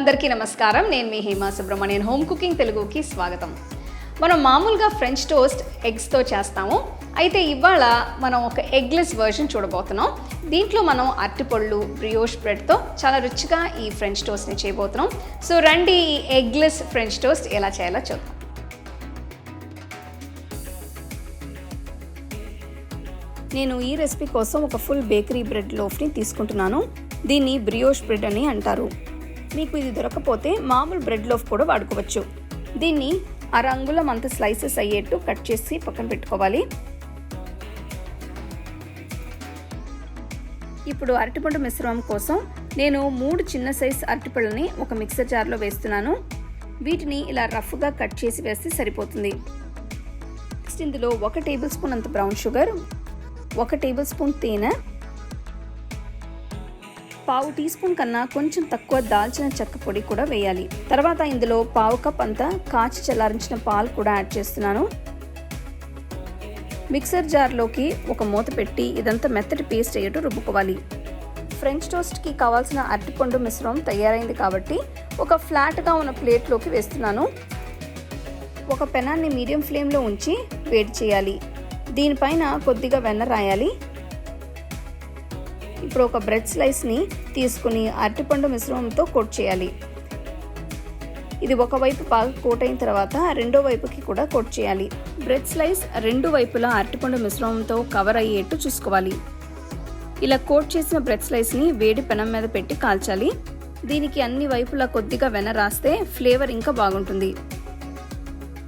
అందరికీ నమస్కారం. నేను మీ హేమా సుబ్రహ్మణ్యన్. హోమ్ కుకింగ్ తెలుగుకి స్వాగతం. మనం మామూలుగా ఫ్రెంచ్ టోస్ట్ ఎగ్స్తో చేస్తాము. అయితే ఇవాళ మనం ఒక ఎగ్లెస్ వర్షన్ చూడబోతున్నాం. దీంట్లో మనం అరటిపళ్ళు, బ్రియోష్ బ్రెడ్తో చాలా రుచిగా ఈ ఫ్రెంచ్ టోస్ట్ని చేయబోతున్నాం. సో రండి ఈ ఎగ్లెస్ ఫ్రెంచ్ టోస్ట్ ఎలా చేయాలో చూద్దాం. నేను ఈ రెసిపీ కోసం ఒక ఫుల్ బేకరీ బ్రెడ్ లోఫ్ని తీసుకుంటున్నాను. దీన్ని బ్రియోష్ బ్రెడ్ అని అంటారు. మీకు ఇది దొరకకపోతే మామూలు బ్రెడ్ లోఫ్ కూడా వాడుకోవచ్చు. దీన్ని అర అంగుళం అంత స్లైసెస్ అయ్యేట్టు కట్ చేసి పక్కన పెట్టుకోవాలి. ఇప్పుడు అరటిపండు మిశ్రమం కోసం నేను 3 చిన్న సైజ్ అరటిపళ్ళని ఒక మిక్సర్ జార్లో వేస్తున్నాను. వీటిని ఇలా రఫ్గా కట్ చేసి వేస్తే సరిపోతుంది. నెక్స్ట్ ఇందులో 1 టేబుల్ స్పూన్ అంత బ్రౌన్ షుగర్, 1 టేబుల్ స్పూన్ తేనె, 1/2 టీ స్పూన్ కన్నా కొంచెం తక్కువ దాల్చిన చెక్క పొడి కూడా వేయాలి. తర్వాత ఇందులో 1/2 కప్ అంతా కాచి చల్లారించిన పాలు కూడా యాడ్ చేస్తున్నాను. మిక్సర్ జార్లోకి ఒక మూత పెట్టి ఇదంతా మెత్తటి పేస్ట్ అయ్యేట్టు రుబ్బుకోవాలి. ఫ్రెంచ్ టోస్ట్కి కావాల్సిన అరటిపండు మిశ్రమం తయారైంది కాబట్టి ఒక ఫ్లాట్గా ఉన్న ప్లేట్లోకి వేస్తున్నాను. ఒక పెనాన్ని మీడియం ఫ్లేమ్లో ఉంచి వేడి చేయాలి. దీనిపైన కొద్దిగా వెన్న రాయాలి. ఇప్పుడు ఒక బ్రెడ్ స్లైస్ని తీసుకుని అరటిపండు మిశ్రమంతో కోట్ చేయాలి. ఇది ఒకవైపు బాగా కోట్ అయిన తర్వాత రెండో వైపుకి కూడా కోట్ చేయాలి. బ్రెడ్ స్లైస్ రెండు వైపులా అరటిపండు మిశ్రమంతో కవర్ అయ్యేట్టు చూసుకోవాలి. ఇలా కోట్ చేసిన బ్రెడ్ స్లైస్ని వేడి పెనం మీద పెట్టి కాల్చాలి. దీనికి అన్ని వైపులా కొద్దిగా వెన్న రాస్తే ఫ్లేవర్ ఇంకా బాగుంటుంది.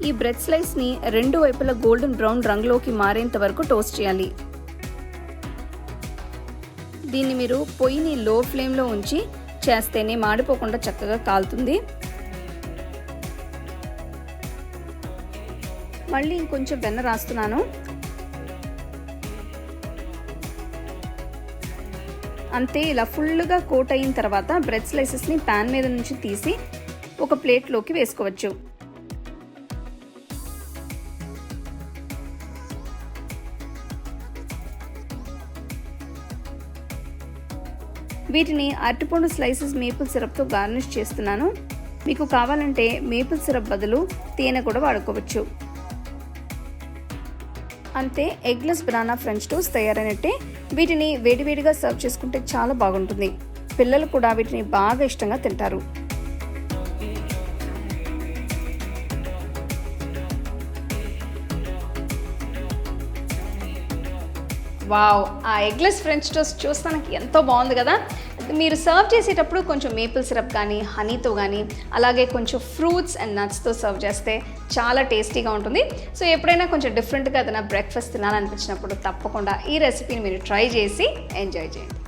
ఈ బ్రెడ్ స్లైస్ని రెండు వైపులా గోల్డెన్ బ్రౌన్ రంగులోకి మారేంత వరకు టోస్ట్ చేయాలి. దీన్ని మీరు పొయ్యిని లో ఫ్లేమ్లో ఉంచి చేస్తేనే మాడిపోకుండా చక్కగా కాలుతుంది. మళ్ళీ ఇంకొంచెం వెన్న రాస్తున్నాను. అంతే, ఇలా ఫుల్గా కోట్ అయిన తర్వాత బ్రెడ్ స్లైసెస్ని ప్యాన్ మీద నుంచి తీసి ఒక ప్లేట్లోకి వేసుకోవచ్చు. వీటిని అరటిపండు స్లైసెస్ మేపుల్ సిరప్తో గార్నిష్ చేస్తున్నాను. మీకు కావాలంటే మేపుల్ సిరప్ బదులు తేనె కూడా వాడుకోవచ్చు. అంతే, ఎగ్లెస్ బనానా ఫ్రెంచ్ టోస్ట్ తయారైనట్టే. వీటిని వేడివేడిగా సర్వ్ చేసుకుంటే చాలా బాగుంటుంది. పిల్లలు కూడా వీటిని బాగా ఇష్టంగా తింటారు. వావ్, ఆ ఎగ్లెస్ ఫ్రెంచ్ టోస్ట్ చూస్తానికి ఎంతో బాగుంది కదా. మీరు సర్వ్ చేసేటప్పుడు కొంచెం మేపుల్ సిరప్ కానీ హనీతో కానీ అలాగే కొంచెం ఫ్రూట్స్ అండ్ నట్స్తో సర్వ్ చేస్తే చాలా టేస్టీగా ఉంటుంది. సో ఎప్పుడైనా కొంచెం డిఫరెంట్గా ఏదైనా బ్రేక్ఫాస్ట్ తినాలనిపించినప్పుడు తప్పకుండా ఈ రెసిపీని మీరు ట్రై చేసి ఎంజాయ్ చేయండి.